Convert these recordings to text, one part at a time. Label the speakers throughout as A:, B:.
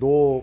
A: 2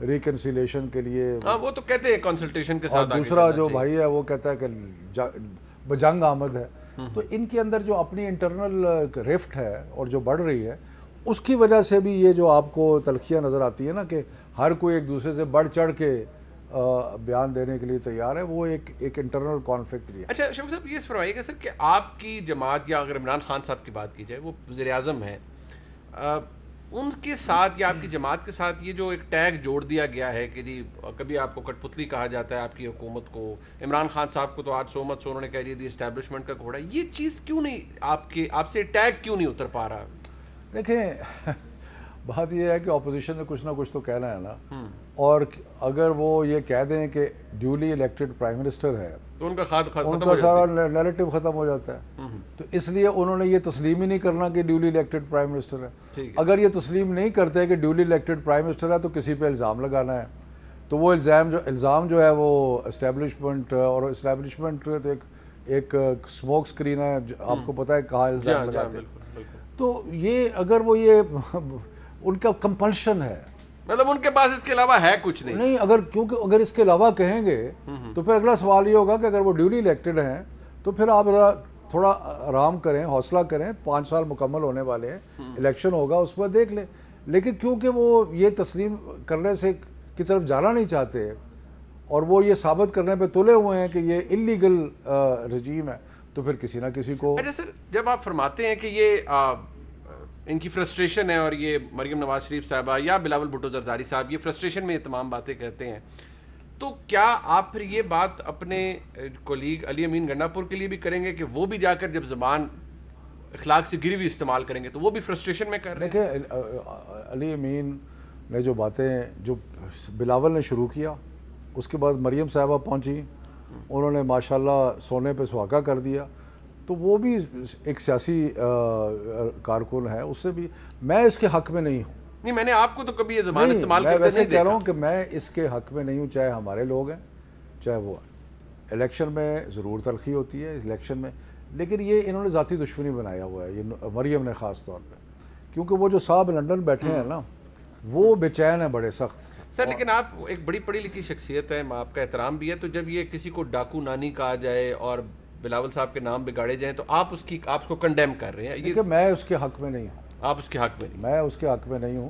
A: reconciliation کے لیے.
B: ہاں وہ تو کہتے ہیں کنسلٹیشن کے ساتھ.
A: اور دوسرا جو بھائی ہے وہ کہتا ہے کہ بجنگ آمد ہے. تو ان کے اندر جو اپنی انٹرنل رفٹ ہے اور جو بڑھ رہی ہے اس کی وجہ سے بھی یہ جو آپ کو تلخیاں نظر آتی ہے نا کہ ہر کوئی ایک دوسرے سے بڑھ چڑھ کے بیان دینے کے لیے تیار ہے, وہ ایک انٹرنل کانفلکٹ بھی ہے.
B: اچھا شفیق صاحب یہ فرمائیے گا سر کہ آپ کی جماعت یا اگر عمران خان صاحب کی بات کی جائے, وہ وزیر اعظم ہیں, ان کے ساتھ یا آپ کی جماعت کے ساتھ یہ جو ایک ٹیگ جوڑ دیا گیا ہے کہ جی کبھی آپ کو کٹ پتلی کہا جاتا ہے آپ کی حکومت کو, عمران خان صاحب کو تو آج سو مت سو انہوں نے کہہ دیا دی اسٹیبلشمنٹ کا گھوڑا, یہ چیز کیوں نہیں آپ سے ٹیگ کیوں نہیں اتر پا رہا؟
A: دیکھیں بات یہ ہے کہ اپوزیشن نے کچھ نہ کچھ تو کہنا ہے نا, اور اگر وہ یہ کہہ دیں کہ ڈیولی الیکٹڈ پرائم منسٹر ہے
B: تو ان کا
A: سارا نیریٹو ختم ہو جاتا ہے. تو اس لیے انہوں نے یہ تسلیم ہی نہیں کرنا کہ ڈیولی الیکٹڈ پرائم منسٹر ہے. اگر یہ تسلیم نہیں کرتے کہ ڈیولی الیکٹڈ پرائم منسٹر ہے تو کسی پہ الزام لگانا ہے, تو وہ الزام جو ہے وہ اسٹیبلشمنٹ, اور اسٹیبلشمنٹ تو ایک اسموک اسکرین ہے, آپ کو پتہ ہے کہاں الزام لگاتے ہیں. تو یہ اگر وہ یہ ان کا کمپلشن ہے,
B: مطلب ان کے پاس اس کے علاوہ ہے کچھ نہیں,
A: کیونکہ اگر اس کے علاوہ کہیں گے تو پھر اگلا سوال یہ ہوگا کہ اگر وہ ڈیولی الیکٹڈ ہیں تو پھر آپ تھوڑا آرام کریں, حوصلہ کریں, 5 سال مکمل ہونے والے ہیں, الیکشن ہوگا اس پر دیکھ لیں. لیکن کیونکہ وہ یہ تسلیم کرنے سے کی طرف جانا نہیں چاہتے اور وہ یہ ثابت کرنے پہ تلے ہوئے ہیں کہ یہ انلیگل رجیم ہے, تو پھر کسی نہ کسی کو.
B: اچھا سر, جب آپ فرماتے ہیں کہ یہ ان کی فرسٹریشن ہے اور یہ مریم نواز شریف صاحبہ یا بلاول بھٹو زرداری صاحب یہ فرسٹریشن میں یہ تمام باتیں کہتے ہیں, تو کیا آپ پھر یہ بات اپنے کولیگ علی امین گنڈا پور کے لیے بھی کریں گے کہ وہ بھی جا کر جب زبان اخلاق سے گری ہوئی استعمال کریں گے تو وہ بھی فرسٹریشن میں کر رہے ہیں؟
A: دیکھیں علی امین نے جو باتیں جو بلاول نے شروع کیا, اس کے بعد مریم صاحبہ پہنچی, انہوں نے ماشاءاللہ سونے پہ سہاگا کر دیا, تو وہ بھی ایک سیاسی کارکن ہے, اس سے بھی میں اس کے حق میں نہیں ہوں.
B: نہیں, میں نے آپ کو تو کبھی یہ زبان استعمال
A: کرتے نہیں دیکھا. میں ویسے کہہ رہا ہوں کہ میں اس کے حق میں نہیں ہوں, چاہے ہمارے لوگ ہیں چاہے وہ ہیں. الیکشن میں ضرور تلخی ہوتی ہے الیکشن میں, لیکن یہ انہوں نے ذاتی دشمنی بنایا ہوا ہے, یہ مریم نے خاص طور پہ, کیونکہ وہ جو صاحب لنڈن بیٹھے ہیں نا وہ بے چین ہیں بڑے سخت.
B: سر لیکن آپ ایک بڑی پڑھی لکھی شخصیت ہے, آپ کا احترام بھی ہے, تو جب یہ کسی کو ڈاکو نانی کہا جائے اور بلاول صاحب کے نام بگاڑے جائیں تو آپ اس کو کنڈیم کر رہے ہیں.
A: کہ میں اس کے حق میں نہیں ہوں.
B: آپ اس کے حق میں نہیں؟
A: میں اس کے حق میں نہیں ہوں.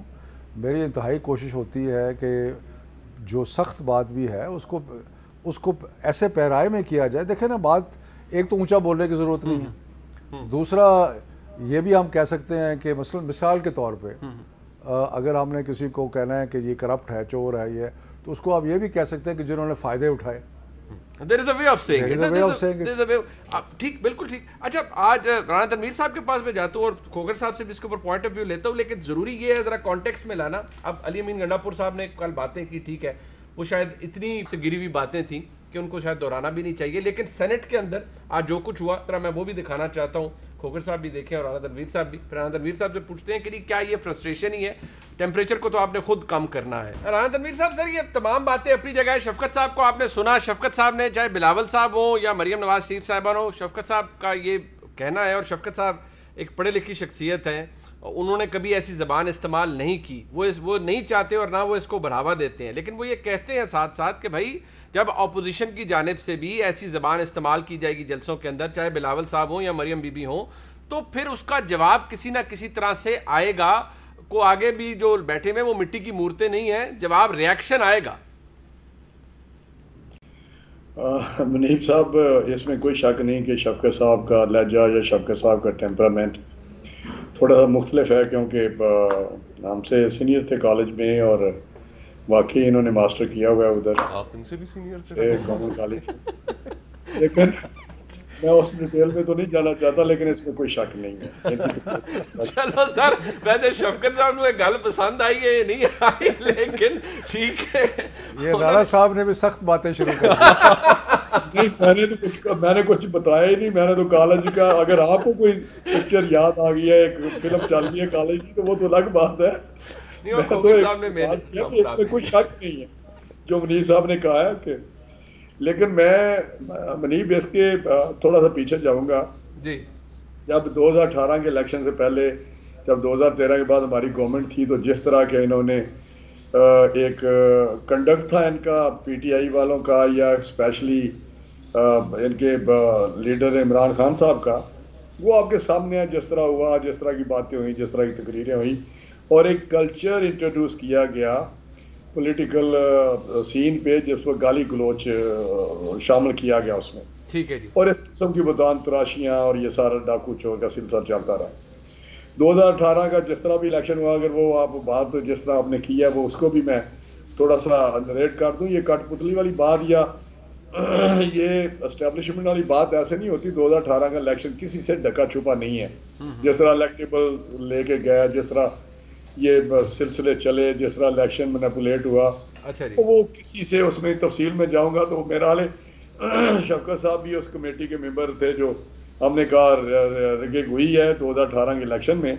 A: میری انتہائی کوشش ہوتی ہے کہ جو سخت بات بھی ہے اس کو ایسے پیرائے میں کیا جائے. دیکھیں نا, بات ایک تو اونچا بولنے کی ضرورت نہیں ہے, دوسرا یہ بھی ہم کہہ سکتے ہیں کہ مثال کے طور پہ اگر ہم نے کسی کو کہنا ہے کہ یہ کرپٹ ہے, چور ہے, یہ, تو اس کو آپ یہ بھی کہہ سکتے ہیں کہ جنہوں نے فائدے اٹھائے.
B: There is a way of saying it. ٹھیک, بالکل ٹھیک. اچھا, آج رانا تنویر صاحب کے پاس میں جاتا ہوں اور کھوگر صاحب سے بھی اس کے اوپر پوائنٹ آف ویو لیتا ہوں, لیکن ضروری یہ ہے ذرا کانٹیکسٹ میں لانا. اب علی امین گنڈا پور صاحب نے کل باتیں کی, ٹھیک ہے, وہ شاید اتنی سے گری ہوئی باتیں تھیں کہ ان کو شاید دہرانا بھی نہیں چاہیے, لیکن سینٹ کے اندر آج جو کچھ ہوا ذرا میں وہ بھی دکھانا چاہتا ہوں. کھوگر صاحب بھی دیکھیں اور رانا تنویر صاحب بھی. پھر رانا تنویر صاحب سے پوچھتے ہیں کہ کیا یہ فرسٹریشن ہی ہے, ٹیمپریچر کو تو آپ نے خود کم کرنا ہے. رانا تنویر صاحب سر یہ تمام باتیں اپنی جگہ ہے. شفقت صاحب کو آپ نے سنا, شفقت صاحب نے, چاہے بلاول صاحب ہوں یا مریم نواز شریف صاحبان ہوں, شفقت صاحب کا یہ کہنا ہے, اور شفقت صاحب ایک پڑھے لکھی شخصیت ہیں, انہوں نے کبھی ایسی زبان استعمال نہیں کی, وہ نہیں چاہتے اور نہ وہ اس کو بڑھاوا دیتے ہیں, لیکن وہ یہ کہتے ہیں ساتھ ساتھ کہ بھائی جب اپوزیشن کی جانب سے بھی ایسی زبان استعمال کی جائے گی جلسوں کے اندر, چاہے بلاول صاحب ہوں یا مریم بی بی ہوں, تو پھر اس کا جواب کسی نہ کسی طرح سے آئے گا. کو آگے بھی جو بیٹھے ہوئے وہ مٹی کی مورتیں نہیں ہیں, جواب ریاکشن آئے گا.
C: منیب صاحب, اس میں کوئی شک نہیں کہ شفقت صاحب کا لہجہ یا شفقت صاحب کا ٹیمپرامنٹ تھوڑا سا مختلف ہے, کیونکہ ہم سے سینئر تھے کالج میں اور واقعی انہوں نے ماسٹر کیا ہوا ہے ادھر.
B: آپ ان سے بھی سینئر تھے
C: گورنمنٹ کالج. لیکن میں اس ڈیٹیل میں تو نہیں جانا چاہتا, لیکن اس میں کوئی شک نہیں ہے.
B: چلو سر, ویسے شفقت صاحب نے گل پسند آئی ہے نہیں آئی, لیکن ٹھیک ہے.
A: یہ رانا صاحب نے بھی سخت باتیں شروع کر دی.
C: نہیں, میں نے کچھ بتایا ہی نہیں. میں نے تو کالج کا, اگر آپ کو کوئی پکچر یاد آ گئی ہے, ایک فلم چل رہی ہے کالج کی, تو وہ تو الگ بات ہے. اس میں کوئی شک نہیں ہے جو منیب صاحب نے کہا ہے کہ, لیکن میں منیب اس کے تھوڑا سا پیچھے جاؤں گا.
B: جی,
C: جب 2018 کے الیکشن سے پہلے, جب 2013 کے بعد ہماری گورنمنٹ تھی, تو جس طرح کے انہوں نے ایک کنڈکٹ تھا ان کا پی ٹی آئی والوں کا یا اسپیشلی ان کے لیڈر عمران خان صاحب کا، وہ آپ کے سامنے ہے، جس طرح ہوا، جس طرح کی باتیں ہوئیں، جس طرح کی تقریریں ہوئیں، اور ایک کلچر انٹروڈیوس کیا گیا پولیٹیکل سین پہ جس پر گالی گلوچ شامل کیا گیا اس میں،
B: ٹھیک ہے جی،
C: اور اس قسم کی بدان تراشیاں اور یہ سارا ڈاکو چور کا سلسلہ چلتا رہا۔ 2018 کا جس طرح بھی الیکشن ہوا، اگر وہ آپ بات جس طرح آپ نے کی ہے وہ اس کو بھی میں تھوڑا سا نریٹ کر دوں، یہ کٹ پتلی والی بات یا یہ اسٹیبلشمنٹ والی بات ایسے نہیں ہوتی۔ 2018 کا الیکشن کسی سے ڈکا چھپا نہیں ہے، جس طرح الیکٹیبل لے کے گیا، جس طرح یہ سلسلے چلے، جس طرح الیکشن مینیپولیٹ ہوا،
B: اچھا جی،
C: وہ کسی سے اس میں تفصیل میں جاؤں گا تو میرا حال ہے شفقت صاحب بھی اس کمیٹی کے ممبر تھے جو ہم نے کہا رگنگ ہوئی ہے 2018 کے الیکشن میں،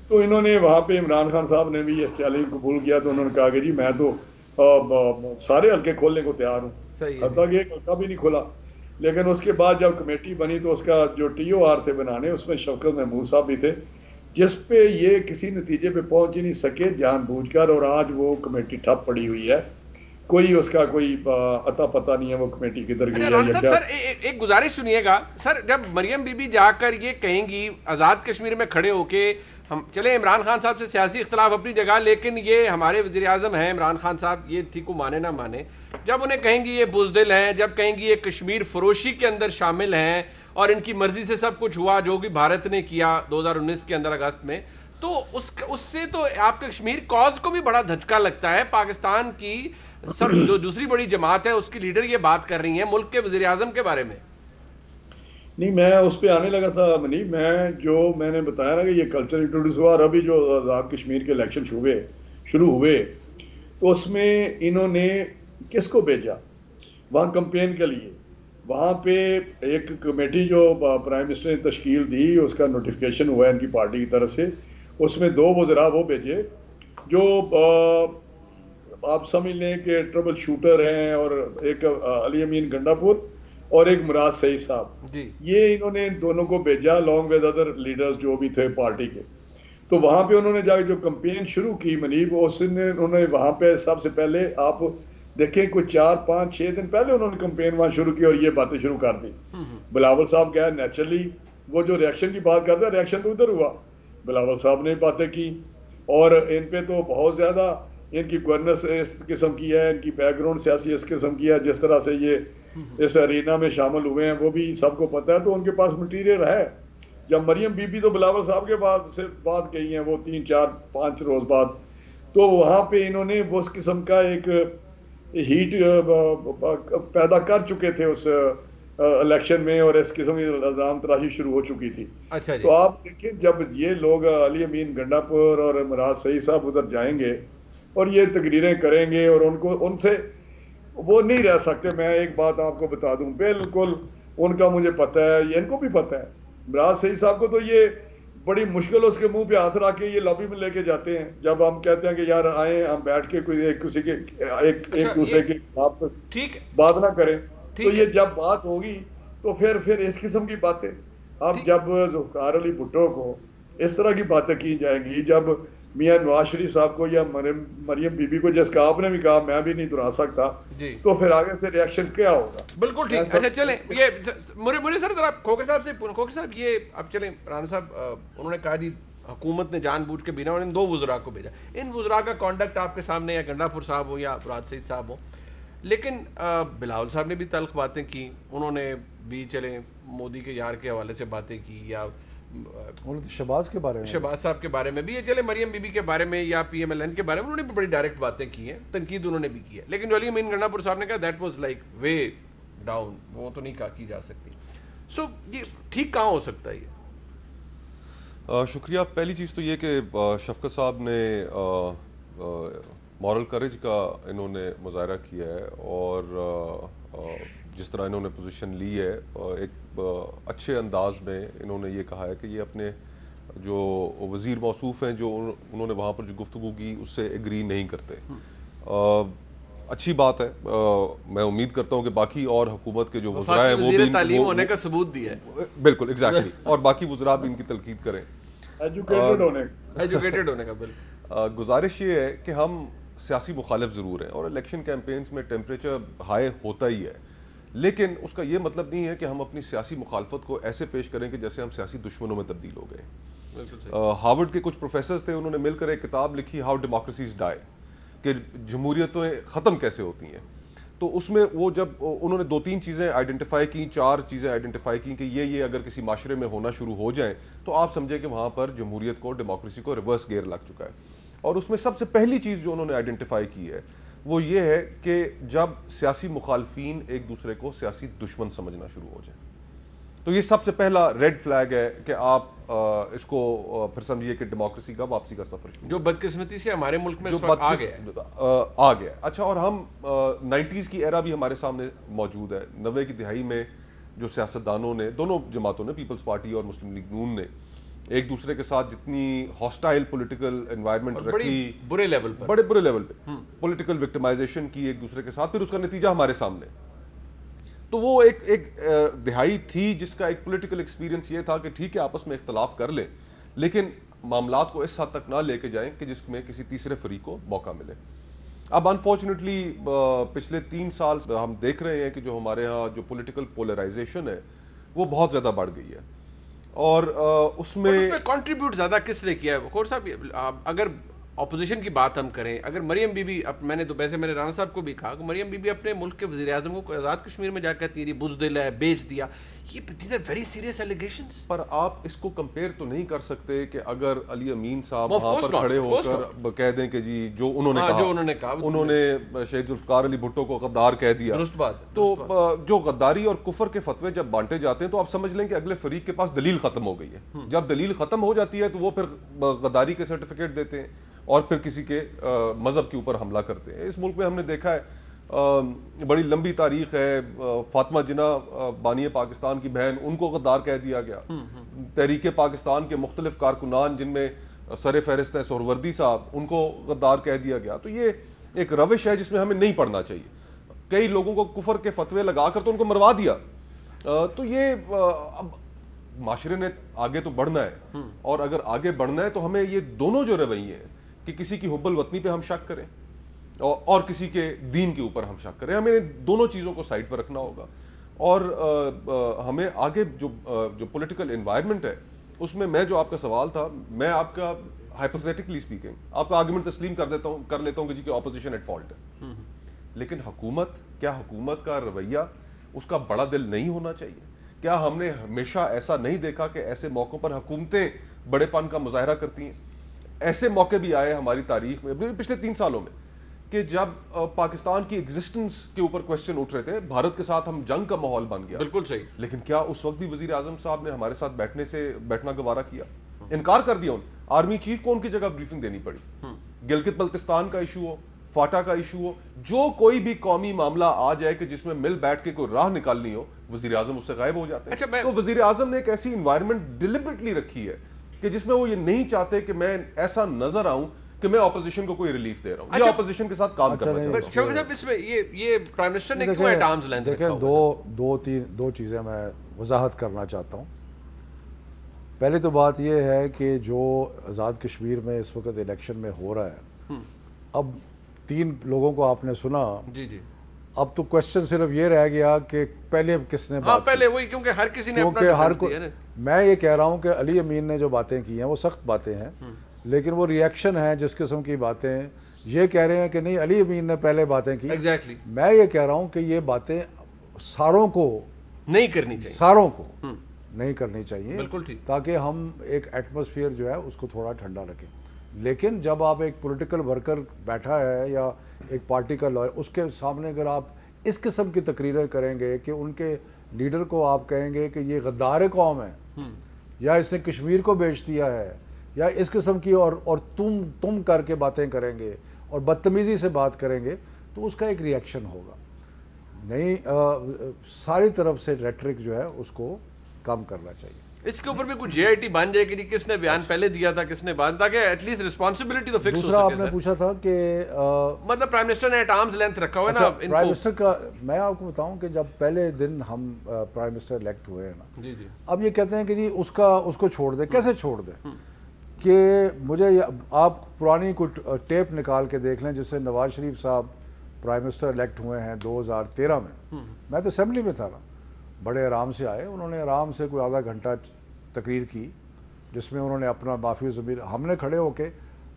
C: تو انہوں نے وہاں پہ عمران خان صاحب نے بھی اس چیلنج قبول کیا، تو انہوں نے کہا کہ جی میں تو سارے حلقے کھولنے کو تیار ہوں، حتیٰ کہ ایک حلقہ بھی نہیں کھولا۔ لیکن اس کے بعد جب کمیٹی بنی تو اس کا جو ٹی او آر تھے بنانے، اس میں شفقت محمود صاحب بھی تھے، جس پہ یہ کسی نتیجے پہ پہنچ ہی نہیں سکے جان بوجھ کر، اور آج وہ کمیٹی ٹھپ پڑی ہوئی ہے، کوئی اس کا کوئی عطا پتہ نہیں ہے وہ کمیٹی کدھر گئی ہے یا کیا۔
B: سر ایک گزارش سنیے گا سر، جب مریم بی بی جا کر یہ کہیں گی آزاد کشمیر میں کھڑے ہو کے، ہم چلے عمران خان صاحب سے سیاسی اختلاف اپنی جگہ، لیکن یہ ہمارے وزیر اعظم ہیں عمران خان صاحب، یہ ٹھیک کو مانے نہ مانے، جب انہیں کہیں گی یہ بزدل ہیں، جب کہیں گی یہ کشمیر فروشی کے اندر شامل ہیں اور ان کی مرضی سے سب کچھ ہوا جو کہ بھارت نے کیا 2019 کے اندر اگست میں، تو اس سے تو آپ کے کشمیر کاز کو بھی بڑا دھچکا لگتا ہے۔ پاکستان کی سب جو دوسری بڑی جماعت ہے اس کی لیڈر یہ بات کر رہی ہیں ملک کے وزیر اعظم کے بارے میں۔
C: نہیں، میں اس پہ آنے لگا تھا منی، میں نے بتایا نا کہ یہ کلچر انٹروڈیوس ہوا، اور ابھی جو آزاد کشمیر کے الیکشن شروع ہوئے تو اس میں انہوں نے کس کو بھیجا وہاں کمپین کے لیے؟ وہاں پہ ایک کمیٹی جو پرائم منسٹر نے تشکیل دی، اس کا نوٹیفیکیشن ہوا ہے ان کی پارٹی کی طرف سے، اس میں 2 وزراء وہ بھیجے جو آپ سمجھ لیں کہ ٹربل شوٹر ہیں، اور ایک علی امین گنڈا پور اور ایک مراد سعید صاحب، یہ انہوں نے ان دونوں کو بھیجا لانگ ود ادر لیڈرز جو بھی تھے پارٹی کے۔ تو وہاں پہ انہوں نے جا کے جو کمپین شروع کی منیب، انہوں نے وہاں پہ سب سے پہلے آپ دیکھیں کوئی 4 5 6 دن پہلے انہوں نے کمپین وہاں شروع کی اور یہ باتیں شروع کر دی۔ بلاول صاحب گئے، نیچرلی وہ جو ریئیکشن کی بات کرتے ہیں، ریئیکشن تو ادھر ہوا، بلاول صاحب نے باتیں کی، اور ان پہ تو بہت زیادہ ان کی گورننس اس قسم کی ہے، ان کی بیک گراؤنڈ سیاسی اس قسم کی ہے، جس طرح سے یہ اس ارینا میں شامل ہوئے ہیں وہ بھی سب کو پتہ ہے، تو ان کے پاس مٹیریل ہے۔ جب مریم بی بی تو بلاول صاحب کے بعد سے بات گئی ہیں، وہ 3 4 5 روز بعد، تو وہاں پہ انہوں نے اس قسم کا ایک ہیٹ پیدا کر چکے تھے اس الیکشن میں، اور اس قسم کی الزام تراشی شروع ہو چکی تھی۔ تو آپ دیکھیں جب یہ لوگ علی امین گنڈا پور اور مراد سعید صاحب ادھر جائیں گے اور یہ تقریریں کریں گے، اور ان سے وہ نہیں رہ سکتے۔ میں ایک بات آپ کو بتا دوں، بالکل ان کا مجھے پتہ ہے، یہ ان کو بھی پتہ ہے، مراد سعید صاحب کو تو یہ بڑی مشکل اس کے منہ پہ ہاتھ رکھ کے یہ لابی میں لے کے جاتے ہیں، جب ہم کہتے ہیں کہ یار آئیں ہم بیٹھ کے کوئی ایک دوسرے کے بات نہ کریں، تو یہ جب بات ہوگی تو پھر اس قسم کی باتیں، اب جب ذوالفقار علی بھٹو کو اس طرح کی باتیں کی جائیں گی، جب میاں نواز شریف صاحب کو یا مریم بی بی کو، جس کا آپ نے بھی کہا میں بھی نہیں دہرا سکتا، تو پھر آگے سے ریاکشن کیا ہوگا؟
B: بالکل ٹھیک۔ اچھا چلیں، یہ مجھے سر ذرا کھوکھر صاحب سے، کھوکھر صاحب یہ اب چلیں، رانا صاحب انہوں نے کہا جی حکومت نے جان بوجھ کے بنا اور ان 2 وزراء کو بھیجا، ان وزراء کا کانڈکٹ آپ کے سامنے یا گنڈا پور صاحب ہو یا مراد سعید صاحب ہو، لیکن بلاول صاحب نے بھی تلخ باتیں کی، انہوں نے بھی چلیں مودی کے یار کے حوالے سے باتیں کی، یا
A: شہباز کے بارے میں،
B: شہباز صاحب کے بارے میں بھی، یہ چلے مریم بی بی کے بارے میں یا پی ایم ایل این کے بارے میں انہوں نے بھی بڑی ڈائریکٹ باتیں کی ہیں، تنقید انہوں نے بھی کی ہے، لیکن جو علی امین گنڈا پور صاحب نے کہا that was like way down, وہ تو نہیں کہا کی جا سکتی۔ سو یہ ٹھیک کہاں ہو سکتا ہے یہ؟
D: شکریہ۔ پہلی چیز تو یہ کہ شفقت صاحب نے مورل کریج کا انہوں نے مظاہرہ کیا ہے، اور جس طرح انہوں نے پوزیشن لی ہے، ایک اچھے انداز میں انہوں نے یہ کہا ہے کہ یہ اپنے جو وزیر موصوف ہیں جو انہوں نے وہاں پر جو گفتگو کی اس سے ایگری نہیں کرتے۔ اچھی بات ہے، میں امید کرتا ہوں کہ باقی اور حکومت کے جو وزراء ہیں وہ بھی
B: تعلیم ہونے کا ثبوت دیا ہے،
D: بالکل ایگزیکٹلی، اور باقی وزراء بھی ان کی تنقید کریں،
C: ایجوکیٹڈ ہونے
B: کا۔ بالکل
D: گزارش یہ ہے کہ ہم سیاسی مخالف ضرور ہیں اور الیکشن کیمپینز میں ٹیمپریچر ہائی ہوتا ہی ہے، لیکن اس کا یہ مطلب نہیں ہے کہ ہم اپنی سیاسی مخالفت کو ایسے پیش کریں کہ جیسے ہم سیاسی دشمنوں میں تبدیل ہو گئے. ہارورڈ کے کچھ پروفیسرز تھے، انہوں نے مل کر ایک کتاب لکھی ہاؤ ڈیموکریسیز ڈائی، کہ جمہوریتیں ختم کیسے ہوتی ہیں. تو اس میں وہ جب انہوں نے 2-3 چیزیں آئیڈینٹیفائی کی، 4 چیزیں آئیڈینٹیفائی کی کہ یہ اگر کسی معاشرے میں ہونا شروع ہو جائیں تو آپ سمجھیں کہ وہاں پر جمہوریت کو، ڈیموکریسی کو ریورس گیئر لگ چکا ہے. اور اس میں سب سے پہلی چیز جو انہوں نے آئیڈینٹیفائی کی ہے وہ یہ ہے کہ جب سیاسی مخالفین ایک دوسرے کو سیاسی دشمن سمجھنا شروع ہو جائیں. تو یہ سب سے پہلا ریڈ فلیگ ہے کہ آپ اس کو پھر سمجھیے کہ ڈیموکریسی کا واپسی کا سفر شروع،
B: جو بدقسمتی سے ہمارے ملک میں
D: آ گیا. اچھا، اور ہم 90s کی ایرا بھی ہمارے سامنے موجود ہے. 90 کی دہائی میں جو سیاستدانوں نے، دونوں جماعتوں نے، پیپلز پارٹی اور مسلم لیگ نون نے، ایک دوسرے کے ساتھ جتنی ہاسٹائل پولیٹیکل انوائرمنٹ رکھی،
B: برے لیول پر،
D: بڑے برے لیول پہ پولیٹیکل وکٹمائزیشن کی ایک دوسرے کے ساتھ، پھر اس کا نتیجہ ہمارے سامنے. تو وہ ایک دہائی تھی جس کا ایک پولیٹیکل ایکسپیرینس یہ تھا کہ ٹھیک ہے آپس میں اختلاف کر لیں لیکن معاملات کو اس حد تک نہ لے کے جائیں کہ جس میں کسی تیسرے فریق کو موقع ملے. اب انفارچونیٹلی پچھلے 3 سال ہم دیکھ رہے ہیں کہ جو ہمارے ہاں جو پولیٹیکل پولرائزیشن ہے وہ بہت زیادہ بڑھ گئی ہے. اور اس میں
B: کنٹریبیوٹ زیادہ کس نے کیا ہے؟ خور صاحب، اگر اپوزیشن کی بات ہم کریں، اگر مریم بی بی، میں نے تو ویسے میں نے رانا صاحب کو بھی کہا کہ مریم بی بی اپنے ملک کے وزیر اعظم کو آزاد کشمیر میں جا کر تیری بزدل ہے، بیچ دیا، یہ these are very serious allegations.
D: پر آپ اس کو کمپیئر تو نہیں کر سکتے کہ اگر علی امین صاحب وہاں پر کھڑے ہو کر کہہ دیں کہ جی جو انہوں نے کہا انہوں نے شہید ذوالفقار علی بھٹو کو غدار کہہ دیا،
B: درست بات.
D: تو جو غداری اور کفر کے فتوے جب بانٹے جاتے ہیں تو آپ سمجھ لیں کہ اگلے فریق کے پاس دلیل ختم ہو گئی ہے. جب دلیل ختم ہو جاتی ہے تو وہ پھر غداری کے سرٹیفکیٹ دیتے ہیں اور پھر کسی کے مذہب کے اوپر حملہ کرتے ہیں. اس ملک میں ہم نے دیکھا ہے، بڑی لمبی تاریخ ہے. فاطمہ جناح بانی پاکستان کی بہن، ان کو غدار کہہ دیا گیا. تحریک پاکستان کے مختلف کارکنان جن میں سر فہرست ہے سہروردی صاحب، ان کو غدار کہہ دیا گیا. تو یہ ایک روش ہے جس میں ہمیں نہیں پڑھنا چاہیے. کئی لوگوں کو کفر کے فتوے لگا کر تو ان کو مروا دیا. تو یہ اب معاشرے نے آگے تو بڑھنا ہے، اور اگر آگے بڑھنا ہے تو ہمیں یہ دونوں جو رویے ہیں کہ کسی کی حب الوطنی پہ ہم شک کریں اور کسی کے دین کے اوپر ہم شک کریں، ہمیں دونوں چیزوں کو سائڈ پر رکھنا ہوگا. اور ہمیں آگے جو پولیٹیکل انوائرمنٹ ہے اس میں جو آپ کا سوال تھا، میں آپ کا ہائپوتھیٹیکلی اسپیکنگ آپ کا آرگومنٹ تسلیم کر لیتا ہوں کہ جی کہ اپوزیشن ایٹ فالٹ ہے، لیکن حکومت کا رویہ اس کا بڑا دل نہیں ہونا چاہیے؟ کیا ہم نے ہمیشہ ایسا نہیں دیکھا کہ ایسے موقعوں پر حکومتیں بڑے پن کا مظاہرہ کرتی ہیں؟ ایسے موقع بھی آئے ہماری تاریخ میں پچھلے 3 سالوں میں کہ جب پاکستان کی ایگزسٹنس کے اوپر کوسچن اٹھ رہے تھے، بھارت کے ساتھ ہم جنگ کا ماحول بن گیا.
B: بالکل صحیح.
D: لیکن کیا اس وقت بھی وزیر اعظم صاحب نے ہمارے ساتھ بیٹھنا گوارا کیا؟ انکار کر دیا. آرمی چیف کو ان کی جگہ بریفنگ دینی پڑی. گلگت بلتستان کا ایشو ہو، فاٹا کا ایشو ہو، جو کوئی بھی قومی معاملہ آ جائے کہ جس میں مل بیٹھ کے کوئی راہ نکالنی ہو، وزیر اعظم اس سے غائب ہو جاتے ہیں. تو وزیر اعظم نے ایک ایسی انوائرمنٹ ڈیلیبریٹلی رکھی ہے کہ جس میں وہ یہ نہیں چاہتے کہ میں ایسا نظر آؤں کہ میں اپوزیشن کو کوئی ریلیف دے رہا ہوں یا اپوزیشن کے ساتھ کام کرنا چاہتا ہوں.
B: شوکت صاحب، اس میں یہ پرائم منسٹر نے کیوں ایٹ آرمز لینتھ رکھا؟
A: دیکھیں، دو چیزیں میں وضاحت کرنا چاہتا ہوں. پہلے تو بات یہ ہے کہ جو آزاد کشمیر میں اس وقت الیکشن میں ہو رہا ہے، اب 3 لوگوں کو آپ نے سنا،
B: جی،
A: اب تو کوشچن صرف یہ رہ گیا کہ پہلے کس نے بات،
B: پہلے وہی، کیونکہ ہر کسی نے اپنا،
A: میں یہ کہہ رہا ہوں کہ علی امین نے جو باتیں کی ہیں وہ سخت باتیں ہیں، لیکن وہ ریئیکشن ہے جس قسم کی باتیں یہ کہہ رہے ہیں کہ نہیں علی امین نے پہلے باتیں کی.
B: ایگزیکٹلی.
A: میں یہ کہہ رہا ہوں کہ یہ باتیں ساروں کو
B: نہیں کرنی چاہیے،
A: ساروں کو نہیں کرنی چاہیے،
B: بالکل ٹھیک،
A: تاکہ ہم ایک ایٹماسفیئر جو ہے اس کو تھوڑا ٹھنڈا رکھیں. لیکن جب آپ ایک پولیٹیکل ورکر بیٹھا ہے یا ایک پارٹی کا لائر، اس کے سامنے اگر آپ اس قسم کی تقریریں کریں گے کہ ان کے لیڈر کو آپ کہیں گے کہ یہ غدار قوم ہے یا اس نے کشمیر کو بیچ دیا ہے یا اس قسم کی اور تم کر کے باتیں کریں گے اور بدتمیزی سے بات کریں گے تو اس کا ایک ریئیکشن ہوگا. نہیں، ساری طرف سے ریٹرک جو ہے اس کو کم کرنا چاہیے.
B: اس کے اوپر بھی کچھ جے آئی ٹی بن جائے کہ کس نے بیان پہلے دیا تھا، کس نے بعد، تاکہ ایٹ لیسٹ رسپانسبلٹی تو فکس ہو سکے.
A: دوسرا آپ نے پوچھا تھا کہ
B: مطلب پرائم منسٹر نے ایٹ آرمز لینتھ رکھا ہوا ہے نا
A: پرائم منسٹر کا. میں آپ کو بتاؤں کہ جب پہلے دن ہم پرائم منسٹر الیکٹ ہوئے ہیں نا،
B: جی،
A: اب یہ کہتے ہیں کہ جی اس کو چھوڑ دیں. کیسے چھوڑ دیں؟ کہ مجھے آپ پرانی کوئی ٹیپ نکال کے دیکھ لیں جس سے نواز شریف صاحب پرائم منسٹر الیکٹ ہوئے ہیں 2013 میں تو اسمبلی میں تھا نا، بڑے آرام سے آئے، انہوں نے آرام سے کوئی آدھا گھنٹہ تقریر کی جس میں انہوں نے اپنا معافی ضمیر، ہم نے کھڑے ہو کے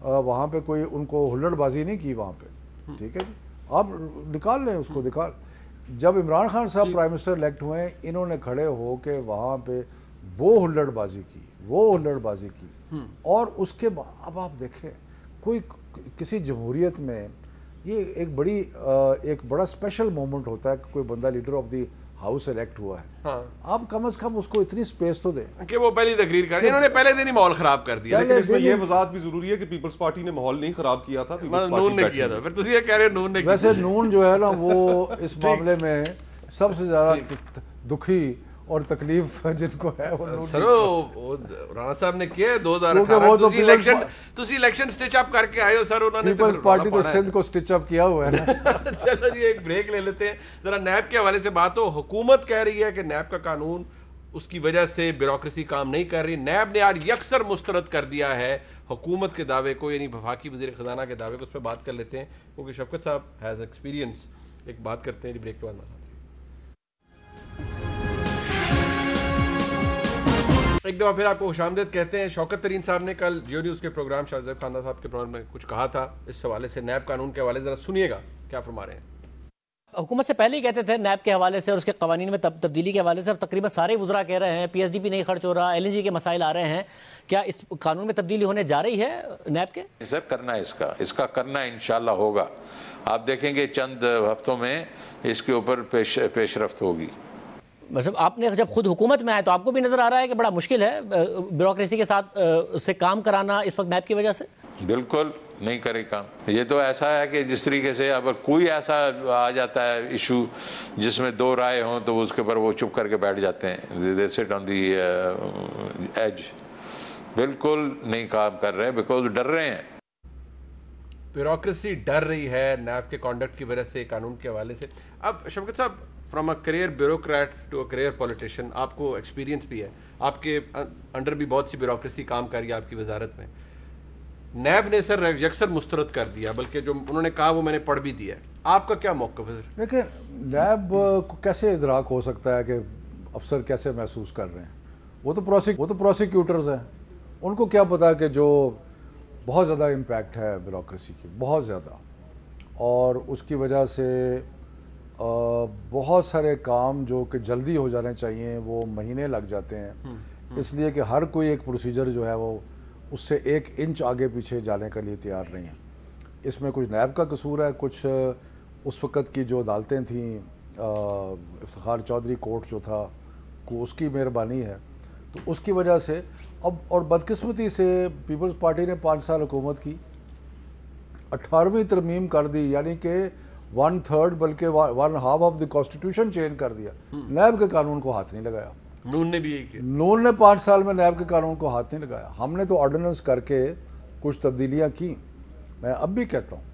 A: وہاں پہ کوئی ان کو ہلڑ بازی نہیں کی وہاں پہ، ٹھیک ہے جی، آپ نکال لیں اس کو نکال. جب عمران خان صاحب پرائم منسٹر الیکٹ ہوئے انہوں نے کھڑے ہو کے وہاں پہ وہ ہلڑ بازی کی اور اس کے بعد اب آپ دیکھیں کوئی کسی جمہوریت میں یہ ایک بڑا اسپیشل مومنٹ ہوتا ہے کہ کوئی بندہ leader of the house elect ہوا ہے، آپ کم از کم اس کو اتنی سپیس تو دیں
B: کہ وہ پہلی تقریر کریں. انہوں نے پہلے دن ہی ماحول خراب کر دیا.
D: لیکن اس میں یہ وضاحت بھی ضروری ہے کہ پیپلز پارٹی نے ماحول نہیں خراب کیا تھا،
B: نون نے کیا تھا. پھر تسی یہ کہہ رہے نون نے.
A: ویسے نون جو ہے نا وہ اس معاملے میں سب سے زیادہ دکھی اور تکلیف جن کو ہے وہ
B: سر رانا صاحب نے کیا 2018 تسی الیکشن سٹچ اپ کر کے آئے ہو سر. انہوں نے
A: پیپلز پارٹی تو سندھ کو سٹچ اپ کیا ہوا ہے نا.
B: چلو جی ایک بریک لے لیتے ہیں. ذرا نیب کے حوالے سے بات ہو. حکومت کہہ رہی ہے کہ نیب کا قانون اس کی وجہ سے بیوروکریسی کام نہیں کر رہی. نیب نے آج یکسر مسترد کر دیا ہے حکومت کے دعوے کو، یعنی وفاقی وزیر خزانہ کے دعوے کو. اس پہ بات کر لیتے ہیں کیونکہ شفقت صاحب ہیز ایکسپیرینس. ایک بات کرتے ہیں بریک کے بعد. ایک دفعہ پھر آپ کو خوش آمدید کہتے ہیں. شوکت ترین صاحب نے کل جیو نیوز کے پروگرام شاہ زیب خاندان صاحب کے پروگرام میں کچھ کہا تھا اس حوالے سے، نیب قانون کے حوالے سے. ذرا سنیے گا کیا فرما رہے ہیں.
E: حکومت سے پہلے ہی کہتے تھے نیب کے حوالے سے اور اس کے قوانین میں تبدیلی کے حوالے سے. اب تقریباً سارے وزراء کہہ رہے ہیں پی ایس ڈی پی نہیں خرچ ہو رہا، ایل این جی کے مسائل آ رہے ہیں. کیا اس قانون میں تبدیلی ہونے جا رہی ہے نیب کے؟
F: سر کرنا ہے اس کا کرنا انشاءاللہ ہوگا. آپ دیکھیں گے چند ہفتوں میں اس کے اوپر پیش رفت ہوگی.
E: مطلب آپ نے جب خود حکومت میں آئے تو آپ کو بھی نظر آ رہا ہے کہ بڑا مشکل ہے بیوروکریسی کے ساتھ سے کام کرانا اس وقت نیب کی وجہ سے؟
F: بالکل نہیں کرے کام. یہ تو ایسا ہے کہ جس طریقے سے اگر کوئی ایسا آ جاتا ہے ایشو جس میں دو رائے ہوں تو اس کے اوپر وہ چپ کر کے بیٹھ جاتے ہیں. they sit on the edge. بالکل نہیں کام کر رہے بیکاز ڈر رہے ہیں.
B: بیوروکریسی ڈر رہی ہے نیب کے کانڈکٹ کی وجہ سے قانون کے حوالے سے. اب شفقت صاحب from a career bureaucrat to a career politician, آپ کو ایکسپیرینس بھی ہے، آپ کے انڈر بھی بہت سی بیوروکریسی کام کر رہی ہے آپ کی وزارت میں. نیب نے سر یکسر مسترد کر دیا، بلکہ جو انہوں نے کہا وہ میں نے پڑھ بھی دیا ہے. آپ کا کیا موقف ہے سر؟
A: دیکھیں نیب کو کیسے ادراک ہو سکتا ہے کہ افسر کیسے محسوس کر رہے ہیں؟ وہ تو پروسیکیوٹرز ہیں، ان کو کیا پتا کہ جو بہت زیادہ امپیکٹ ہے بیوروکریسی کی، بہت زیادہ، اور اس کی وجہ سے بہت سارے کام جو کہ جلدی ہو جانے چاہیے وہ مہینے لگ جاتے ہیں. اس لیے کہ ہر کوئی ایک پروسیجر جو ہے وہ اس سے 1 انچ آگے پیچھے جانے کے لیے تیار نہیں ہیں. اس میں کچھ نیب کا قصور ہے، کچھ اس وقت کی جو عدالتیں تھیں، افتخار چودھری کورٹ جو تھا اس کی مہربانی ہے. تو اس کی وجہ سے اب، اور بدقسمتی سے پیپلز پارٹی نے 5 سال حکومت کی، 18ویں ترمیم کر دی، یعنی کہ 1/3 بلکہ 1/2 آف دی کانسٹیٹیوشن چینج کر دیا. نیب کے قانون کو ہاتھ نہیں لگایا.
B: نون نے بھی یہی کیا.
A: نون نے 5 سال میں نیب کے قانون کو ہاتھ نہیں لگایا. ہم نے تو آرڈیننس کر کے کچھ تبدیلیاں کی. میں اب بھی کہتا ہوں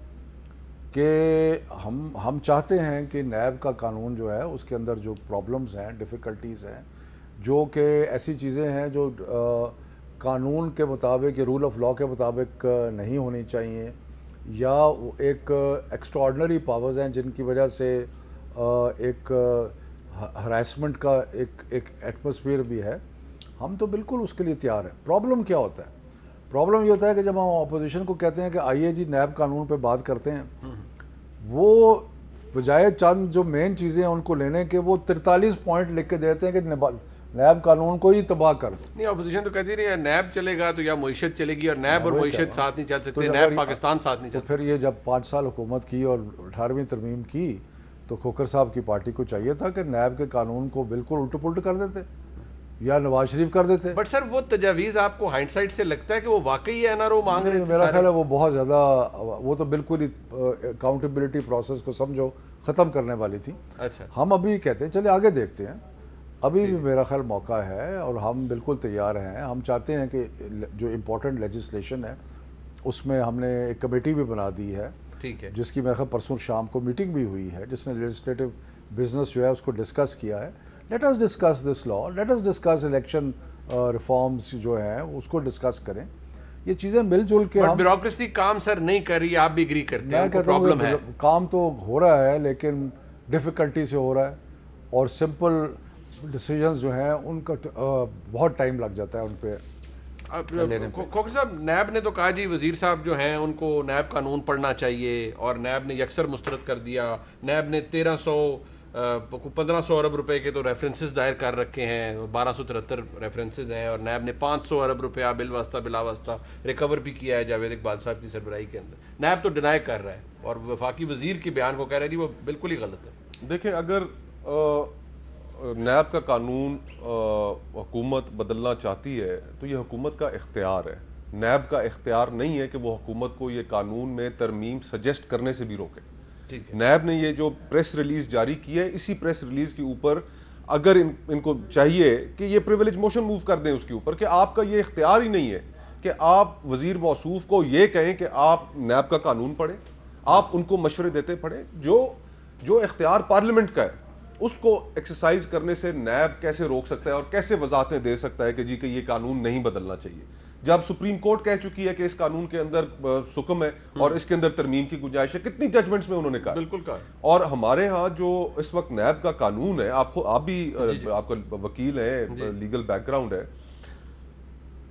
A: کہ ہم چاہتے ہیں کہ نیب کا قانون جو ہے اس کے اندر جو پرابلمز ہیں، ڈیفیکلٹیز ہیں، جو کہ ایسی چیزیں ہیں جو قانون کے مطابق یا رول آف لا کے مطابق نہیں ہونی چاہیے، یا ایک ایکسٹراڈنری پاورز ہیں جن کی وجہ سے ایک ہراسمنٹ کا ایک ایٹماسفیئر بھی ہے. ہم تو بالکل اس کے لیے تیار ہیں. پرابلم کیا ہوتا ہے؟ پرابلم یہ ہوتا ہے کہ جب ہم اپوزیشن کو کہتے ہیں کہ آئیے جی نیب قانون پہ بات کرتے ہیں، وہ بجائے چند جو مین چیزیں ہیں ان کو لینے کے وہ 43 پوائنٹ لکھ کے دیتے ہیں کہ نیب قانون کو ہی تباہ کر دیں.
B: نہیں، اپوزیشن تو کہتی رہی ہے نیب چلے گا تو یا معیشت چلے گی، اور نیب اور معیشت ساتھ نہیں چل سکتے، نیب پاکستان ساتھ نہیں چل سکتے.
A: پھر یہ جب 5 سال حکومت کی اور 18ویں ترمیم کی تو کھوکھر صاحب کی پارٹی کو چاہیے تھا کہ نیب کے قانون کو بالکل الٹ پلٹ کر دیتے یا نواز شریف کر دیتے.
B: بٹ سر وہ تجاویز آپ کو ہائنڈ سائٹ سے لگتا ہے کہ وہ واقعی این آر او مانگ رہے تھے؟
A: میرا خیال ہے وہ بہت زیادہ، وہ تو بالکل ہی اکاؤنٹیبلٹی پروسیس کو سمجھو ختم کرنے والی تھی.
B: اچھا،
A: ہم ابھی کہتے ہیں چلے آگے دیکھتے ہیں. ابھی بھی میرا خیال موقع ہے اور ہم بالکل تیار ہیں. ہم چاہتے ہیں کہ جو امپورٹنٹ لیجسلیشن ہے اس میں ہم نے ایک کمیٹی بھی بنا دی ہے،
B: ٹھیک ہے،
A: جس کی میرے خیال پرسوں شام کو میٹنگ بھی ہوئی ہے، جس نے لیجسلیٹو بزنس جو ہے اس کو ڈسکس کیا ہے. Let us discuss this law, let us discuss election reforms جو ہیں اس کو ڈسکس کریں. یہ چیزیں مل جل کے ہم
B: بیوروکریسی کام سر نہیں کر رہی, آپ بھی اگری کرتے ہیں,
A: میں کہتا
B: پرابلم ہے.
A: ہوں کام تو ہو رہا ہے لیکن ڈیفیکلٹی سے ہو رہا ہے, اور سمپل ڈیسیجنز جو ہیں ان کا بہت ٹائم لگ جاتا ہے ان پہ.
B: کھوکھر صاحب, نیب نے تو کہا جی وزیر صاحب جو ہیں ان کو نیب قانون پڑھنا چاہیے, اور نیب نے یکسر مسترد کر دیا. نیب نے 1500 ارب روپے کے تو ریفرنسز دائر کر رکھے ہیں, 1273 ریفرنسز ہیں, اور نیب نے 500 ارب روپیہ بل واسطہ بلا واسطہ ریکور بھی کیا ہے جاوید اقبال صاحب کی سربراہی کے اندر. نیب تو ڈینائی کر رہا ہے, اور وفاقی وزیر کے بیان کو کہہ رہا ہے جی وہ بالکل ہی غلط ہے.
D: دیکھیں, اگر نیب کا قانون حکومت بدلنا چاہتی ہے تو یہ حکومت کا اختیار ہے. نیب کا اختیار نہیں ہے کہ وہ حکومت کو یہ قانون میں ترمیم سجیسٹ کرنے سے بھی روکے. نیب نے یہ جو پریس ریلیز جاری کی ہے, اسی پریس ریلیز کے اوپر اگر ان کو چاہیے کہ یہ پریویلیج موشن موو کر دیں اس کے اوپر, کہ آپ کا یہ اختیار ہی نہیں ہے کہ آپ وزیر موصوف کو یہ کہیں کہ آپ نیب کا قانون پڑھیں, آپ ان کو مشورے دیتے پڑھیں. جو اختیار پارلیمنٹ کا ہے اس کو ایکسرسائز کرنے سے نیب کیسے روک سکتا ہے اور کیسے وضاحتیں دے سکتا ہے کہ جی کہ یہ قانون نہیں بدلنا چاہیے, جب سپریم کورٹ کہہ چکی ہے کہ اس قانون کے اندر سکم ہے اور اس کے اندر ترمیم کی گنجائش ہے. کتنی ججمنٹس میں انہوں نے کہا, بالکل کہا. اور ہمارے ہاں جو اس وقت نیب کا قانون ہے, آپ بھی آپ کا وکیل ہیں, لیگل بیک گراؤنڈ ہے,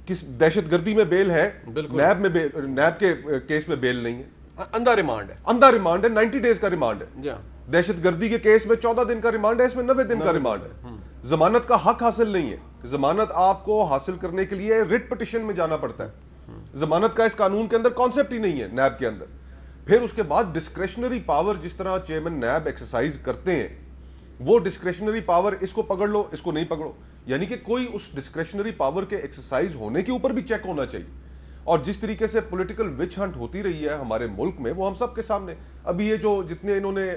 D: کس دہشت گردی میں بیل ہے, نیب کے کیس میں بیل نہیں ہے,
B: اندھا ریمانڈ ہے,
D: 90 ڈیز کا ریمانڈ ہے. دہشت گردی کے کیس میں 14 دن کا ریمانڈ ہے, اس میں 90 دن کا ریمانڈ ہے. ضمانت کا حق حاصل نہیں ہے. ضمانت آپ کو حاصل کرنے کے لیے ریٹ پٹیشن میں جانا پڑتا ہے. ضمانت کا اس قانون کے اندر کانسیپٹ ہی نہیں ہے نیب کے اندر. پھر اس کے بعد ڈسکریشنری پاور جس طرح چیئرمین نیب ایکسرسائز کرتے ہیں, وہ ڈسکریشنری پاور اس کو پکڑ لو اس کو نہیں پکڑو, یعنی کہ کوئی اس ڈسکریشنری پاور کے ایکسرسائز ہونے کے اوپر بھی چیک ہونا چاہیے. اور جس طریقے سے پولیٹیکل وچ ہنٹ ہوتی رہی ہے ہمارے ملک میں, وہ ہم سب کے سامنے. ابھی یہ جو جتنے انہوں نے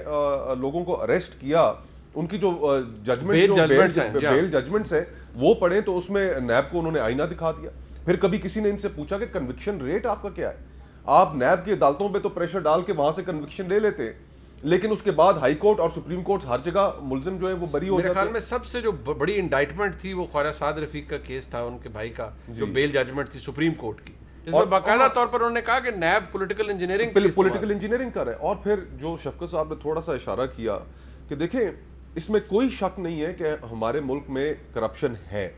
D: لوگوں کو اریسٹ کیا, ان کی جو بیل ججمنٹس ہیں وہ پڑھیں تو اس میں نیب کو انہوں نے آئینہ دکھا دیا. پھر کبھی کسی نے ان سے پوچھا کہ کنوکشن ریٹ آپ کا کیا ہے؟ آپ نیب کی عدالتوں پہ تو پریشر ڈال کے وہاں سے کنوکشن لے لیتے ہیں, لیکن اس کے بعد ہائی کورٹ اور سپریم کورٹ ہر جگہ ملزم جو ہے وہ بری ہو جاتے ہیں.
B: میرے خیال میں سب سے جو بڑی انڈائٹمنٹ تھی وہ خواجہ سعد رفیق کا کیس تھا, ان کے بھائی کا, جو بیل ججمنٹ تھی سپریم کورٹ کی. اس میں باقاعدہ طور پر انہوں نے کہا کہ نیب پولیٹیکل
D: انجینئرنگ کر رہا ہے. اور پھر جو شفقت صاحب نے تھوڑا سا اشارہ کیا کہ دیکھیں اس میں کوئی شک نہیں ہے کہ ہمارے ملک میں کرپشن ہے,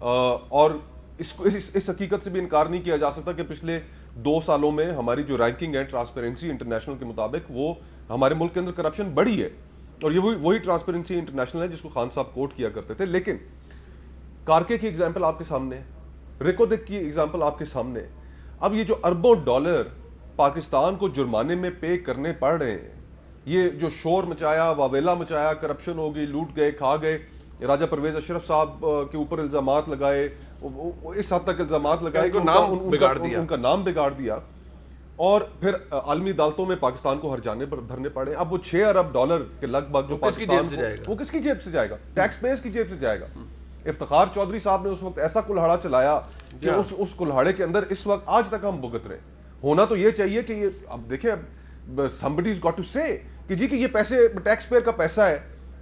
D: اور اس حقیقت سے بھی انکار نہیں کیا جا سکتا کہ پچھلے 2 سالوں میں ہماری جو رینکنگ ہے ٹرانسپیرنسی انٹرنیشنل کے مطابق, وہ ہمارے ملک کے اندر کرپشن بڑھی ہے. اور یہ وہی ٹرانسپیرنسی انٹرنیشنل ہے جس کو خان صاحب کوٹ کیا کرتے تھے. لیکن کارکے کی ایگزامپل آپ کے سامنے ہے, ریکودک کی ایگزامپل آپ کے سامنے. اب یہ جو اربوں ڈالر پاکستان کو جرمانے میں پے کرنے پڑ رہے ہیں, یہ جو شور مچایا, واویلا مچایا, کرپشن ہو گئی, لوٹ گئے, کھا گئے, راجہ پرویز اشرف صاحب کے اوپر الزامات لگائے, اس حد تک الزامات لگائے کہ ان کا نام بگاڑ دیا, اور پھر عالمی عدالتوں میں پاکستان کو ہرجانے بھرنے پڑے. اب وہ 6 ارب ڈالر کے لگ بھگ جو پاکستان وہ کس کی جیب سے جائے گا؟ ٹیکس پیئرز کی جیب سے جائے گا. افتخار چودھری صاحب نے اس وقت ایسا کلہاڑا چلایا کہ اس کلہاڑے کے اندر اس وقت آج تک ہم بھگت رہے. ہونا تو یہ چاہیے کہ یہ اب دیکھیں, somebody has got to say کہ جی کہ یہ پیسے ٹیکس پیئر کا پیسہ ہے,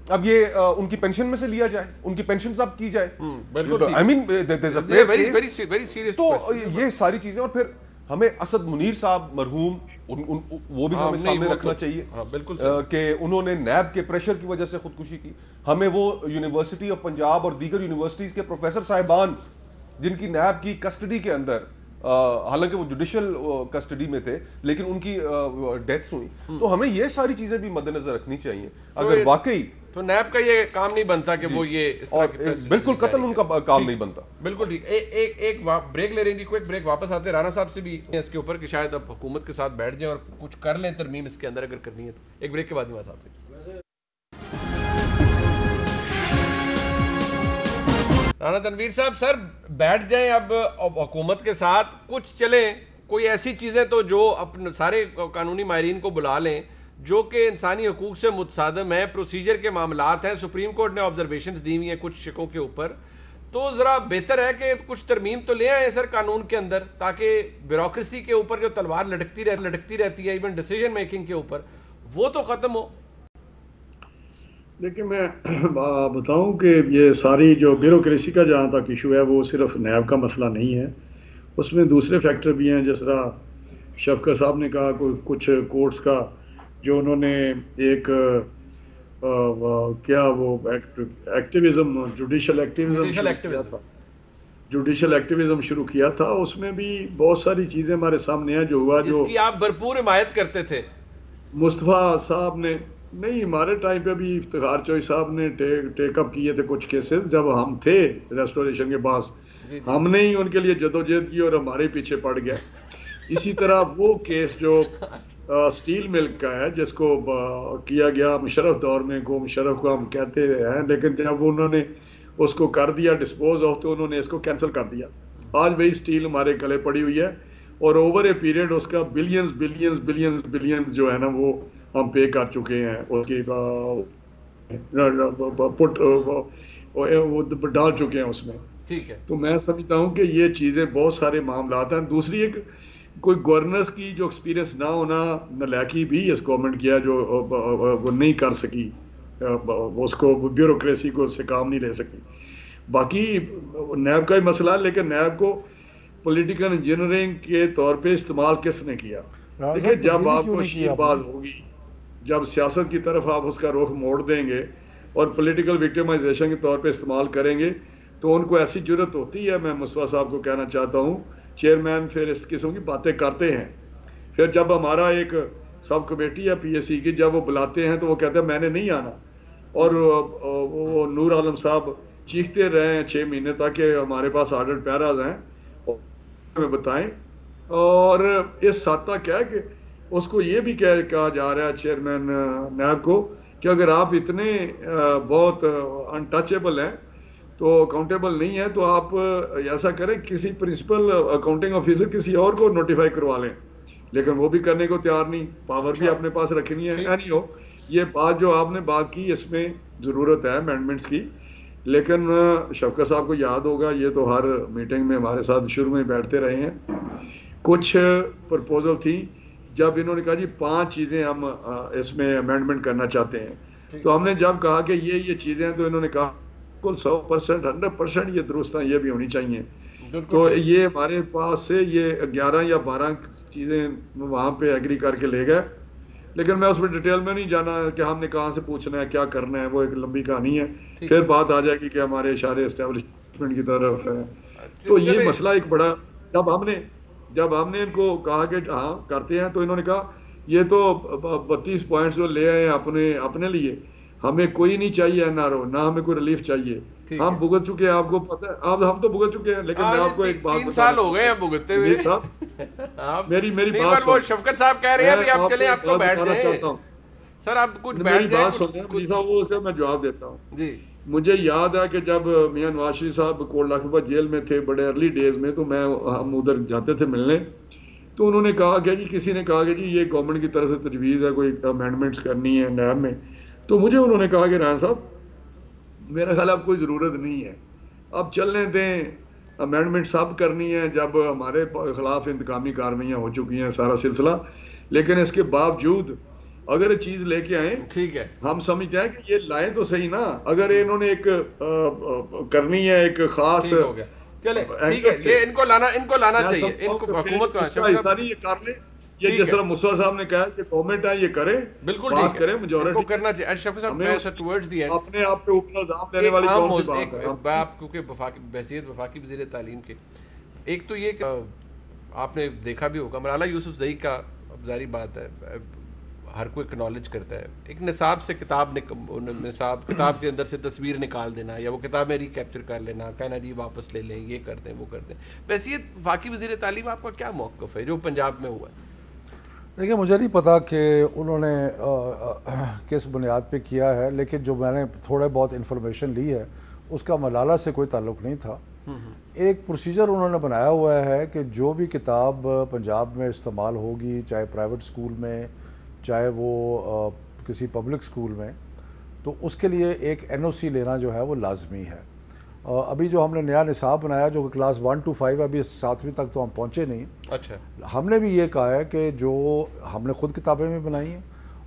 D: اب یہ ان کی پینشن میں سے لیا جائے, ان کی پینشن اب کی جائے. تو یہ ساری چیزیں. اور پھر ہمیں اسد منیر صاحب مرحوم, وہ بھی ہمیں سامنے رکھنا چاہیے کہ انہوں نے نیب کے پریشر کی وجہ سے خودکشی کی. ہمیں وہ یونیورسٹی آف پنجاب اور دیگر یونیورسٹیز کے پروفیسر صاحبان جن کی نیب کی کسٹڈی کے اندر, حالانکہ وہ جوڈیشل کسٹڈی میں تھے لیکن ان کی ڈیتھس ہوئی, تو ہمیں یہ ساری چیزیں بھی مد نظر رکھنی چاہیے. اگر واقعی
B: تو نیب کا یہ کام نہیں بنتا کہ وہ یہ اس طرح کی
D: بالکل قتل ان کا کام نہیں بنتا.
B: بالکل ٹھیک. ایک بریک لے رہے ہیں جی, کوئک بریک. واپس آتے ہیں رانا صاحب سے بھی اس کے اوپر کہ شاید اب حکومت کے ساتھ بیٹھ جائیں اور کچھ کر لیں ترمیم اس کے اندر اگر کرنی ہے تو. ایک بریک کے بعد ہی آتے ہیں. رانا تنویر صاحب, سر بیٹھ جائیں اب حکومت کے ساتھ, کچھ چلیں, کوئی ایسی چیزیں تو جو اپنے سارے قانونی ماہرین کو بلا لیں جو کہ انسانی حقوق سے متصادم ہیں, پروسیجر کے معاملات ہیں. سپریم کورٹ نے آبزرویشنز دی ہوئی ہیں کچھ شکوں کے اوپر, تو ذرا بہتر ہے کہ کچھ ترمیم تو لے آئیں سر قانون کے اندر, تاکہ بیوروکریسی کے اوپر جو تلوار لٹکتی رہتی ہے ایون ڈیسیجن میکنگ کے اوپر, وہ تو ختم ہو.
C: دیکھیں میں بتاؤں کہ یہ ساری جو بیوروکریسی کا جہاں تک ایشو ہے وہ صرف نیب کا مسئلہ نہیں ہے, اس میں دوسرے فیکٹر بھی ہیں، جس طرح شفقت صاحب نے کہا کچھ کورٹس کا جو انہوں نے ایک کیا وہ ایکٹیویزم، جوڈیشل ایکٹیویزم شروع کیا تھا، اس میں بھی بہت ساری چیزیں ہمارے سامنے ہیں جو ہوا،
B: جس کی آپ بھرپور حمایت کرتے تھے۔
C: مصطفیٰ صاحب نے نہیں، ہمارے ٹائم پہ بھی افتخار چوئی صاحب نے ٹیک اپ کیے تھے کچھ کیسز، جب ہم تھے ریسٹوریشن کے پاس ہم نے ہی ان کے لیے جدوجہد کی اور ہمارے پیچھے پڑ گیا۔ اسی طرح وہ کیس جو سٹیل ملک کا ہے، جس کو کیا گیا مشرف دور میں، کو مشرف کو ہم کہتے ہیں، لیکن جب انہوں نے اس کو کر دیا ڈسپوز آف، تو انہوں نے اس کو کینسل کر دیا۔ آج وہی سٹیل ہمارے گلے پڑی ہوئی ہے، اور اوور اے پیریڈ اس کا بلینز جو ہے نا وہ ہم پے کر چکے ہیں، اس کی ڈال چکے ہیں اس میں۔
B: ٹھیک ہے،
C: تو میں سمجھتا ہوں کہ یہ چیزیں بہت سارے معاملات ہیں۔ دوسری ایک کوئی گورننس کی جو ایکسپیرینس نہ ہونا، نالاکی بھی اس گورنمنٹ کیا جو وہ نہیں کر سکی، اس کو بیوروکریسی کو اس سے کام نہیں لے سکی۔ باقی نیب کا ہی مسئلہ ہے، لیکن نیب کو پولیٹیکل انجینئرنگ کے طور پہ استعمال کس نے کیا؟ دیکھیں، جب آپ کو شیر باز ہوگی، جب سیاست کی طرف آپ اس کا رخ موڑ دیں گے اور پولیٹیکل وکٹمائزیشن کے طور پہ استعمال کریں گے، تو ان کو ایسی جرت ہوتی ہے۔ میں مصطفیٰ صاحب کو کہنا چاہتا ہوں، چیئرمین پھر اس قسم کی باتیں کرتے ہیں۔ پھر جب ہمارا ایک سب کمیٹی ہے پی ایس سی کی، جب وہ بلاتے ہیں تو وہ کہتے ہیں میں نے نہیں آنا، اور وہ نور عالم صاحب چیختے رہے ہیں 6 مہینے تک کہ ہمارے پاس آرڈر پیراز ہیں، ہمیں بتائیں۔ اور اس حد تک کیا ہے کہ اس کو یہ بھی کہا جا رہا ہے چیئرمین نیب کو کہ اگر آپ اتنے بہت انٹچیبل ہیں تو اکاؤنٹیبل نہیں ہے، تو آپ ایسا کریں کسی پرنسپل اکاؤنٹنگ آفیسر کسی اور کو نوٹیفائی کروا لیں، لیکن وہ بھی کرنے کو تیار نہیں، پاور بھی اپنے پاس رکھنی ہے۔ نہیں ہو یہ بات جو آپ نے بات کی، اس میں ضرورت ہے امینڈمنٹس کی، لیکن شفقت صاحب کو یاد ہوگا، یہ تو ہر میٹنگ میں ہمارے ساتھ شروع میں بیٹھتے رہے ہیں۔ کچھ پرپوزل تھی، جب انہوں نے کہا جی 5 چیزیں ہم اس میں امینڈمنٹ کرنا چاہتے ہیں، تو ہم نے جب کہا کہ یہ چیزیں ہیں، تو انہوں نے کہا 100%، 100% یہ درست ہیں، یہ بھی ہونی چاہیے۔ تو یہ ہمارے پاس سے یہ 11 یا 12 چیزیں وہاں پہ ایگری کر کے لے گئے، لیکن میں اس میں ڈیٹیل میں نہیں جانا کہ ہم نے کہاں سے پوچھنا ہے، کیا کرنا ہے، وہ ایک لمبی کہانی ہے۔ پھر بات آ جائے گی کہ ہمارے اشارے اسٹیبلشمنٹ کی طرف ہے۔ تو یہ مسئلہ ایک بڑا، جب ہم نے ان کو کہا کہ ہاں کرتے ہیں، تو انہوں نے کہا یہ تو 32 پوائنٹس جو لے آئے اپنے لیے، ہمیں کوئی نہیں چاہیے این آر او، نہ ہمیں کوئی ریلیف چاہیے، ہم بھگت چکے ہیں، آپ کو پتہ ہے، ہم تو بھگت چکے ہیں، لیکن میں آپ کو ایک بات
B: 3 سال ہو گئے ہیں بھگتتے ہوئے۔
C: میری بات
B: وہ شفقت صاحب کہہ رہے ہیں ابھی آپ چلیں، آپ تو بیٹھ جائیں سر، آپ کچھ بیٹھ جائیں،
C: وہ اسے میں جواب دیتا ہوں۔
B: جی،
C: مجھے یاد ہے کہ جب میاں نواز شریف صاحب کوٹ لاکھپت جیل میں تھے بڑے ارلی ڈیز میں، تو ہم ادھر جاتے تھے ملنے، تو انہوں نے کہا کہ جی کسی نے کہا کہ جی یہ گورنمنٹ کی طرف سے تجویز ہے، کوئی امینڈمنٹس کرنی ہے نیب میں، تو مجھے انہوں نے کہا کہ رائن صاحب میرا خیال اب کوئی ضرورت نہیں ہے، اب چلنے دیں، امینڈمنٹ سب کرنی ہے جب ہمارے خلاف انتقامی کارروائیاں ہو چکی ہیں سارا سلسلہ، لیکن اس کے باوجود اگر یہ چیز لے کے آئیں،
B: ٹھیک ہے،
C: ہم سمجھتے ہیں کہ یہ لائیں تو صحیح نا، اگر انہوں نے ایک کرنی ہے ایک خاص،
B: چلے ٹھیک ہے، یہ ان کو لانا چاہیے، ان کو حکومت کا
C: حصہ نہیں، یہ کر لیں، یہ جس طرح مصطفیٰ صاحب نے کہا کہ گورنمنٹ ہے یہ کرے،
B: بالکل
C: پاس کرے، میجورٹی
B: کرنا چاہیے۔ اشرف صاحب میں سر ٹورڈز دی اینڈ
C: اپنے آپ پہ اوپر الزام لینے والی کون سی بات ہے؟
B: آپ کیونکہ بحیثیت وفاقی وزیر تعلیم کے، ایک تو یہ کہ آپ نے دیکھا بھی ہوگا ملالہ یوسف زئی کا، اب ظاہری بات ہے ہر کوئی اکنالج کرتا ہے، ایک نصاب سے کتاب کے اندر سے تصویر نکال دینا، یا وہ کتاب میں ریکیپچر کر لینا، کہنا جی واپس لے لیں، یہ کر دیں وہ کر دیں۔ بحیثیت وفاقی وزیر تعلیم آپ کا کیا موقف ہے جو پنجاب میں ہوا ہے؟
A: دیکھیں مجھے نہیں پتا کہ انہوں نے کس بنیاد پہ کیا ہے، لیکن جو میں نے تھوڑے بہت انفارمیشن لی ہے اس کا ملالہ سے کوئی تعلق نہیں تھا۔ ایک پروسیجر انہوں نے بنایا ہوا ہے کہ جو بھی کتاب پنجاب میں استعمال ہوگی، چاہے پرائیویٹ سکول میں چاہے وہ کسی پبلک سکول میں، تو اس کے لیے ایک این او سی لینا جو ہے وہ لازمی ہے۔ ابھی جو ہم نے نیا نصاب بنایا جو کہ کلاس 1 to 5، ابھی 7ویں تک تو ہم پہنچے نہیں۔
B: اچھا،
A: ہم نے بھی یہ کہا ہے کہ جو ہم نے خود کتابیں بھی بنائی ہیں،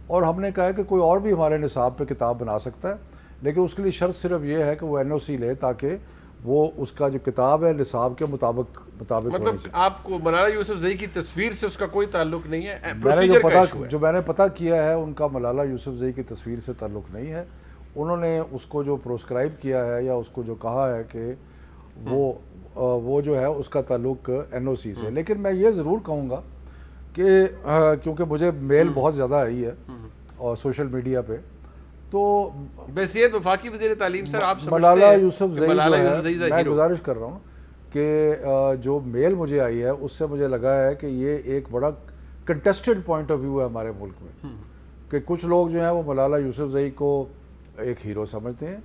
A: اور ہم نے کہا ہے کہ کوئی اور بھی ہمارے نصاب پہ کتاب بنا سکتا ہے، لیکن اس کے لیے شرط صرف یہ ہے کہ وہ این او سی لے، تاکہ وہ اس کا جو کتاب ہے نصاب کے مطابق ہونی
B: مطلب
A: چاہیے۔
B: آپ کو ملالہ یوسفزئی کی تصویر سے اس کا کوئی تعلق نہیں ہے،
A: میں نے
B: پروسیجر کا ایشو ہے۔
A: جو میں نے پتہ کیا ہے ان کا ملالہ یوسفزئی کی تصویر سے تعلق نہیں ہے، انہوں نے اس کو جو پروسکرائب کیا ہے یا اس کو جو کہا ہے کہ وہ جو ہے اس کا تعلق NOC سے۔ لیکن میں یہ ضرور کہوں گا کہ کیونکہ مجھے میل بہت زیادہ آئی ہے اور سوشل میڈیا پہ، تو
B: بحیثیت وفاقی وزیر تعلیم سر آپ سمجھتے
A: ملالہ
B: ہیں
A: یوسفزئی
B: کہ ملالہ
A: جو ہے،
B: یوسفزئی
A: میں
B: ہیرو؟
A: گزارش کر رہا ہوں کہ جو میل مجھے آئی ہے اس سے مجھے لگا ہے کہ یہ ایک بڑا کنٹیسٹڈ پوائنٹ آف ویو ہے ہمارے ملک میں، کہ کچھ لوگ جو ہیں وہ ملالہ یوسفزئی کو ایک ہیرو سمجھتے ہیں،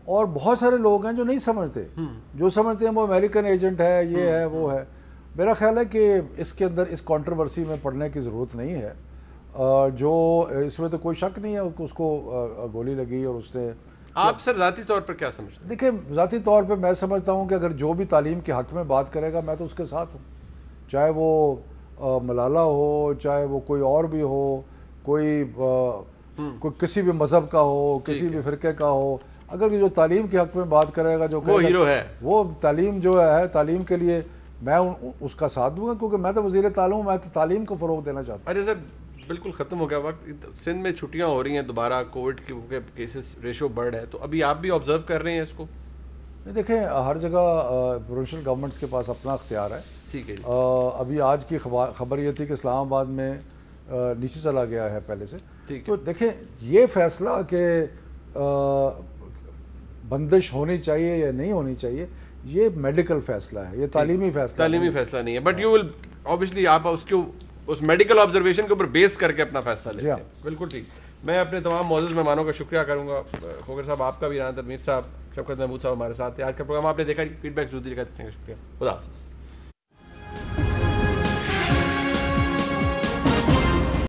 A: اور بہت سارے لوگ ہیں جو نہیں سمجھتے، جو سمجھتے ہیں وہ امریکن ایجنٹ ہے، یہ ہے وہ ہے۔ میرا خیال ہے کہ اس کے اندر اس کنٹروورسی میں پڑنے کی ضرورت نہیں ہے، جو اس میں تو کوئی شک نہیں ہے کہ اس کو گولی لگی اور اس نے۔
B: آپ سر ذاتی طور پر کیا سمجھتے ہیں؟
A: دیکھیں ذاتی طور پہ میں سمجھتا ہوں کہ اگر جو بھی تعلیم کے حق میں بات کرے گا میں تو اس کے ساتھ ہوں، چاہے وہ ملالہ ہو، چاہے وہ کوئی اور بھی ہو، کوئی کسی بھی مذہب کا ہو، کسی بھی فرقے کا ہو، اگر جو تعلیم کے حق میں بات کرے گا جو
B: وہ ہیرو ہے۔
A: وہ تعلیم جو ہے، تعلیم کے لیے میں اس کا ساتھ دوں گا، کیونکہ میں تو وزیر تعلیم ہوں، میں تو تعلیم کو فروغ دینا چاہتا ہوں۔
B: ارے سر بالکل ختم ہو گیا وقت، سندھ میں چھٹیاں ہو رہی ہیں دوبارہ، کووڈ کے کیسز ریشو بڑھ رہے ہیں، تو ابھی آپ بھی آبزرو کر رہے ہیں اس کو؟
A: دیکھیں ہر جگہ پروونشل گورنمنٹس کے پاس اپنا اختیار ہے۔
B: ٹھیک ہے جی۔
A: ابھی آج کی خبر یہ تھی کہ اسلام آباد میں نیچے چلا گیا ہے پہلے سے، تو دیکھیں یہ فیصلہ کہ بندش ہونی چاہیے یا نہیں ہونی چاہیے یہ میڈیکل فیصلہ ہے، یہ تعلیمی فیصلہ
B: نہیں ہے، بٹ یو ول اوبیسلی آپ اس میڈیکل آبزرویشن کے اوپر بیس کر کے اپنا فیصلہ لیتے ہیں۔ بالکل ٹھیک۔ میں اپنے تمام معزز مہمانوں کا شکریہ کروں گا، کھوگر صاحب آپ کا بھی، رانا تنویر صاحب، شفقت محمود صاحب ہمارے ساتھ تھے۔ آج کا پروگرام آپ نے دیکھا، فیڈ بیک ضرور دیجیے گا۔ شکریہ، خدا حافظ۔